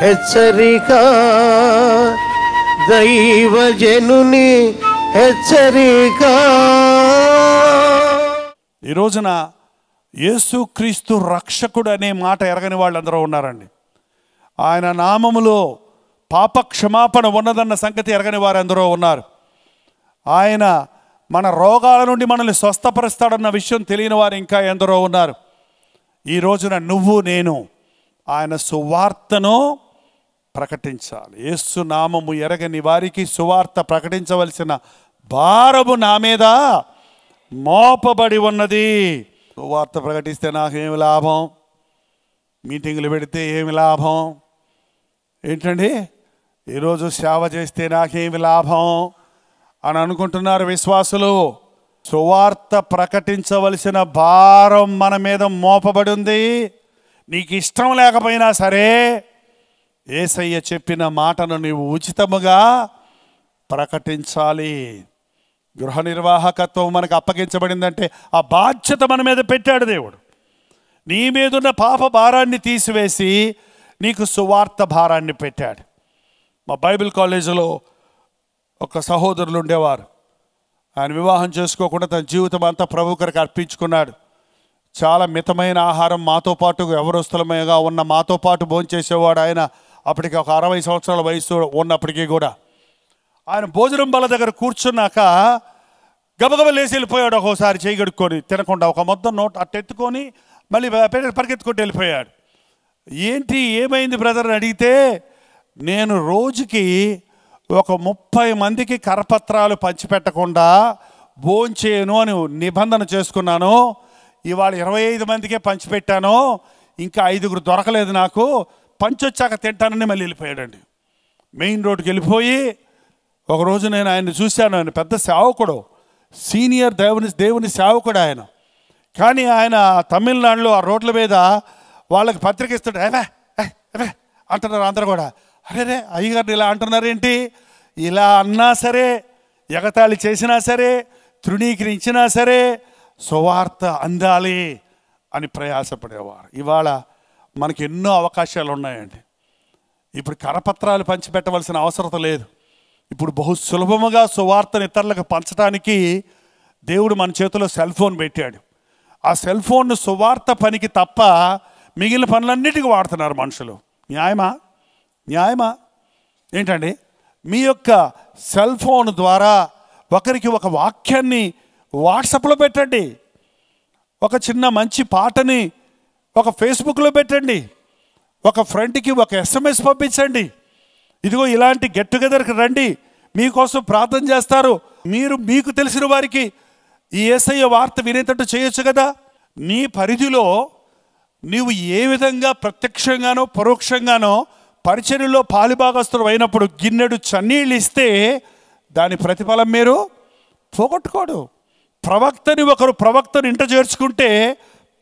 హెచ్చరిక, దైవజనుని హెచ్చరిక. ఈ రోజున యేసుక్రీస్తు రక్షకుడు అనే మాట ఎరగని వాళ్ళందరూ ఉన్నారండి. ఆయన నామములో పాప క్షమాపణ ఉన్నదన్న సంగతి ఎరగని వారందరూ ఉన్నారు. ఆయన మన రోగాల నుండి మనల్ని స్వస్థపరుస్తాడన్న విషయం తెలియని వారు ఇంకా ఎందరో ఉన్నారు. ఈ రోజున నువ్వు నేను ఆయన సువార్తను ప్రకటించాలి. యేసు నామము ఎరగని వారికి సువార్త ప్రకటించవలసిన భారము నా మీద మోపబడి ఉన్నది. సువార్త ప్రకటిస్తే నాకేమి లాభం? మీటింగులు పెడితే ఏమి లాభం? ఏంటండి, ఈరోజు సేవ చేస్తే నాకేమి లాభం అని అనుకుంటున్నారు విశ్వాసులు. సువార్త ప్రకటించవలసిన భారం మన మీద మోపబడి ఉంది. నీకు ఇష్టం లేకపోయినా సరే యేసయ్య చెప్పిన మాటను నీవు ఉచితముగా ప్రకటించాలి. గృహ నిర్వాహకత్వం మనకు అప్పగించబడిందంటే ఆ బాధ్యత మన మీద పెట్టాడు దేవుడు. నీ మీదున్న పాప భారాన్ని తీసివేసి నీకు సువార్త భారాన్ని పెట్టాడు. మా బైబిల్ కాలేజీలో ఒక సహోదరులు ఉండేవారు. ఆయన వివాహం చేసుకోకుండా తన జీవితం అంతా ప్రభు కొరకు అర్పించుకున్నాడు. చాలా మితమైన ఆహారం మాతో పాటు ఎవరొస్తులమేగా ఉన్న మాతో పాటు భోంచేసేవాడు. ఆయన అప్పటికి ఒక 60 సంవత్సరాల వయసు ఉన్నప్పటికీ కూడా ఆయన భోజనం బల్ల దగ్గర కూర్చున్నాక గబగబ లేచి వెళ్ళిపోయాడు. ఒక్కోసారి చేయి కడుక్కొని తినకుండా ఒక మొత్తం నోట్ అట్టెత్తుకొని మళ్ళీ పరిగెత్తుకుంటూ వెళ్ళిపోయాడు. ఏంటి ఏమైంది బ్రదర్ అని అడిగితే, నేను రోజుకి ఒక 30 మందికి కరపత్రాలు పంచిపెట్టకుండా భోంచేయను అని నిబంధన చేసుకున్నాను. ఇవాళ 25 మందికే పంచిపెట్టాను. ఇంకా 5గురు దొరకలేదు నాకు. పంచొచ్చాక తింటానని మళ్ళీ వెళ్ళిపోయాడండి. మెయిన్ రోడ్డుకి వెళ్ళిపోయి ఒకరోజు నేను ఆయన్ని చూశాను. ఆయన పెద్ద సేవకుడు, సీనియర్ దేవుని సేవకుడు ఆయన. కానీ ఆయన తమిళనాడులో ఆ రోడ్ల మీద వాళ్ళకి పత్రిక ఇస్తాడు. అవే అంటున్నారు అందరూ కూడా. అరే అయ్యగారిని ఇలా అంటున్నారేంటి? ఇలా అన్నా సరే, ఎగతాళి చేసినా సరే, తృణీకరించినా సరే సువార్త అందాలి అని ప్రయాసపడేవారు. ఇవాళ మనకి ఎన్నో అవకాశాలు ఉన్నాయండి. ఇప్పుడు కరపత్రాలు పంచిపెట్టవలసిన అవసరం లేదు. ఇప్పుడు బహు సులభముగా సువార్తను ఇతరులకు పంచడానికి దేవుడు మన చేతిలో సెల్ ఫోన్ పెట్టాడు. ఆ సెల్ ఫోన్ను సువార్త పనికి తప్ప మిగిలిన పనులన్నిటికీ వాడుతున్నారు మనుషులు. న్యాయమా ఏంటండి? మీ యొక్క సెల్ ఫోన్ ద్వారా ఒకరికి ఒక వాక్యాన్ని వాట్సాప్లో పెట్టండి, ఒక చిన్న మంచి పాటని ఒక ఫేస్బుక్లో పెట్టండి, ఒక ఫ్రెండ్కి ఒక SMS పంపించండి. ఇదిగో ఇలాంటి గెట్ టుగెదర్కి రండి, మీకోసం ప్రార్థన చేస్తారు. మీరు మీకు తెలిసిన వారికి ఈ యేసయ్య వార్త వినేటట్టు చేయొచ్చు కదా. నీ పరిధిలో నీవు ఏ విధంగా ప్రత్యక్షంగానో పరోక్షంగానో పరిచర్యలో పాలుభాగస్తులు అయినప్పుడు గిన్నెడు చన్నీళ్ళు ఇస్తే దాని ప్రతిఫలం మీరు పోగొట్టుకోడు. ప్రవక్తను ఇంట చేర్చుకుంటే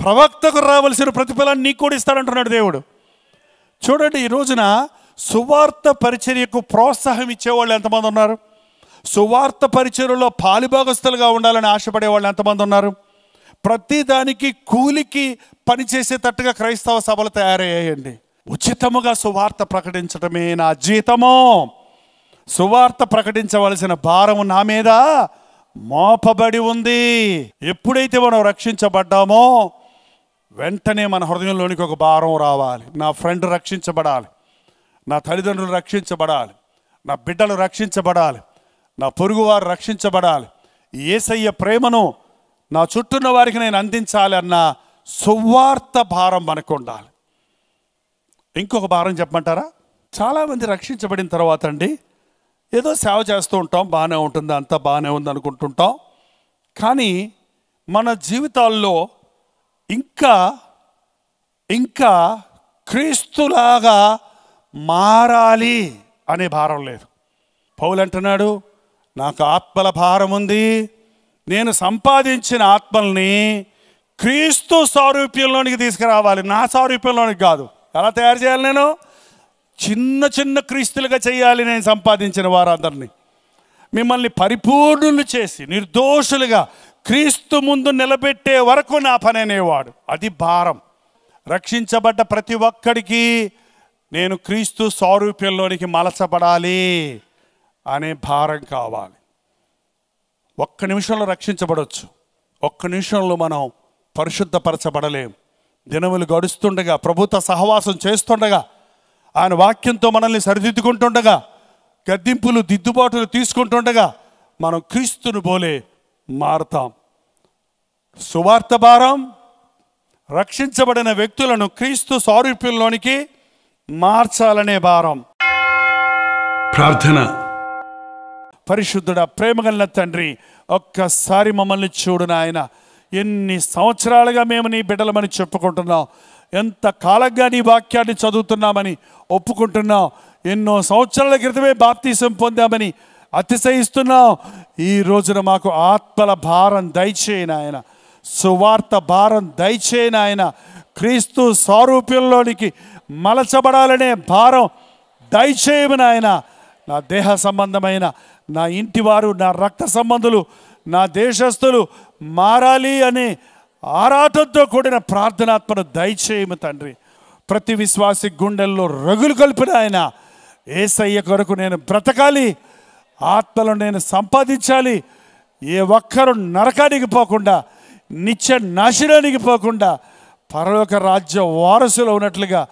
ప్రవక్తకు రావాల్సిన ప్రతిఫలాన్ని నీకు కూడా ఇస్తాడంటున్నాడు దేవుడు. చూడండి, ఈ రోజున సువార్త పరిచర్యకు ప్రోత్సాహం ఇచ్చేవాళ్ళు ఎంతమంది ఉన్నారు? సువార్త పరిచర్యలో పాలుభాగస్తులుగా ఉండాలని ఆశపడే వాళ్ళు ఎంతమంది ఉన్నారు? ప్రతిదానికి కూలికి పనిచేసేటట్టుగా క్రైస్తవ సభలు తయారయ్యాయండి. ఉచితముగా సువార్త ప్రకటించడమే నా జీతము. సువార్త ప్రకటించవలసిన భారము నా మీద మోపబడి ఉంది. ఎప్పుడైతే మనం రక్షించబడ్డామో వెంటనే మన హృదయంలోనికి ఒక భారం రావాలి. నా ఫ్రెండ్ రక్షించబడాలి, నా తల్లిదండ్రులు రక్షించబడాలి, నా బిడ్డలు రక్షించబడాలి, నా పొరుగువారు రక్షించబడాలి. యేసయ్య ప్రేమను నా చుట్టూన్న వారికి నేను అందించాలి అన్న సువార్త భారం మనకు ఉండాలి. ఇంకొక భారం చెప్పమంటారా? చాలామంది రక్షించబడిన తర్వాత అండి ఏదో సేవ చేస్తూ ఉంటాం, బాగానే ఉంటుంది, అంతా బాగానే ఉంది అనుకుంటుంటాం. కానీ మన జీవితాల్లో ఇంకా ఇంకా క్రీస్తులాగా మారాలి అనే భారం లేదు. పౌలు అంటున్నాడు, నాకు ఆత్మల భారం ఉంది, నేను సంపాదించిన ఆత్మల్ని క్రీస్తు సారూప్యంలోనికి తీసుకురావాలి, నా సారూప్యంలోనికి కాదు. ఎలా తయారు చేయాలి? నేను చిన్న చిన్న క్రీస్తులుగా చేయాలి. నేను సంపాదించిన వారందరినీ మిమ్మల్ని పరిపూర్ణులు చేసి నిర్దోషులుగా క్రీస్తు ముందు నిలబెట్టే వరకు నా పని అనేవాడు. అది భారం. రక్షించబడ్డ ప్రతి ఒక్కడికి నేను క్రీస్తు సారూప్యంలోనికి మలచబడాలి అనే భారం కావాలి. ఒక్క నిమిషంలో రక్షించబడవచ్చు, ఒక్క నిమిషంలో మనం పరిశుద్ధపరచబడలేం. దినములు గడుస్తుండగా, ప్రభుత్వ సహవాసం చేస్తుండగా, ఆయన వాక్యంతో మనల్ని సరిదిద్దుకుంటుండగా, గద్దింపులు దిద్దుబాటులు తీసుకుంటుండగా మనం క్రీస్తును పోలే మారుతాం. సువార్త భారం రక్షించబడిన వ్యక్తులను క్రీస్తు సారూప్యంలోనికి మార్చాలనే భారం. ప్రార్థన. పరిశుద్ధుడా, ప్రేమగల తండ్రి, ఒక్కసారి మమ్మల్ని చూడు నాయన. ఎన్ని సంవత్సరాలుగా మేము నీ బిడ్డలమని చెప్పుకుంటున్నాం, ఎంత కాలంగా నీ వాక్యాన్ని చదువుతున్నామని ఒప్పుకుంటున్నాం, ఎన్నో సంవత్సరాల క్రితమే బాప్తీసం పొందామని అతిశయిస్తున్నాం. ఈ రోజున మాకు ఆత్మల భారం దయచేయి నాయన, సువార్త భారం దయచేయి నాయన, క్రీస్తు సారూప్యంలోనికి మలచబడాలనే భారం దయచేయము నాయన. నా దేహ సంబంధమైన, నా ఇంటివారు, నా రక్త సంబంధులు, నా దేశస్థులు మారాలి అనే ఆరాటంతో కూడిన ప్రార్థనాత్మను దయచేయము తండ్రి. ప్రతి విశ్వాసి గుండెల్లో రగులు కలిపిన ఆయన, యేసయ్య కొరకు నేను బ్రతకాలి, ఆత్మలను నేను సంపాదించాలి, ఏ ఒక్కరు నరకానికి పోకుండా, నిత్య నాశనానికి పోకుండా పరలోక రాజ్య వారసులు ఉన్నట్లుగా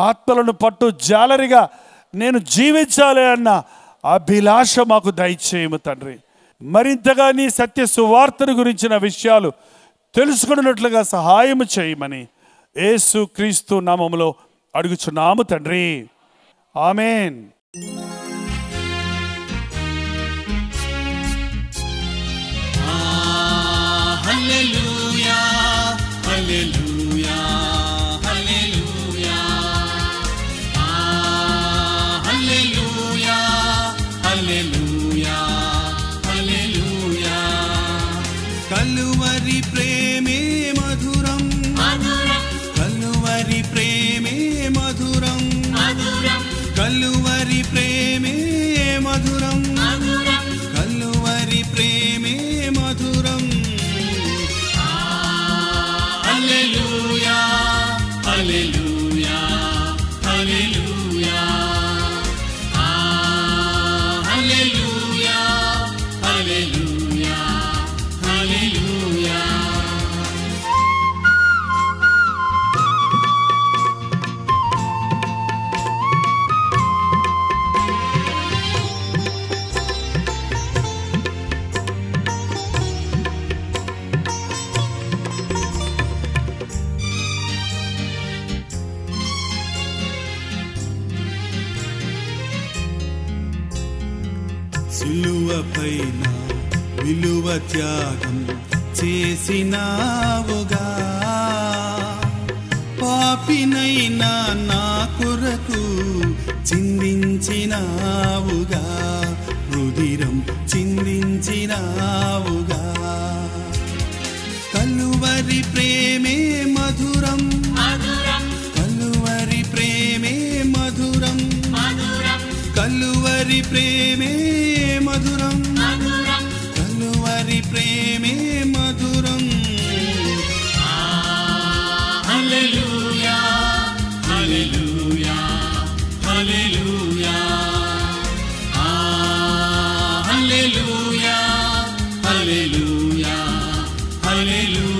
ఆత్మలను పట్టు జాలరిగా నేను జీవించాలి అన్న అభిలాష మాకు దయచేయము తండ్రి. మరింతగా నీ సత్య సువార్తను గురించిన విషయాలు తెలుసుకున్నట్లుగా సహాయము చేయమని యేసు క్రీస్తు నామములో అడుగుచున్నాము తండ్రి. ఆమేన్. హల్లెలూయా హల్లెలూయా హల్లెలూయా హల్లెలూయా హల్లెలూయా హల్లెలూయా. కలువరి ప్రేమే మధురం మధురం, కలువరి ప్రేమే మధురం మధురం, కలువరి ప్రేమే మధురం మధురం, కలువరి ప్రేమే మధురం. హల్లెలూయా హల్లెలూయా హల్లెలూయా హల్లెలూయా హల్లెలూయా హల్లెలూయా. సిలువపైన విలువ త్యాగం చేసినావుగా, పాపినైనా నా కొరకు చిందించినావుగా, రుధిరం చిందించినావుగా. కలువరి ప్రేమే మధురం మధురం, కలువరి ప్రేమే మధురం మధురం, కలువరి ప్రేమే మధురం మధురం, కలువరి ప్రేమే మధురం. హల్లెలూయా హల్లెలూయా హల్లెలూయా హల్లెలూయా హల్లెలూయా హల్లెలూయా.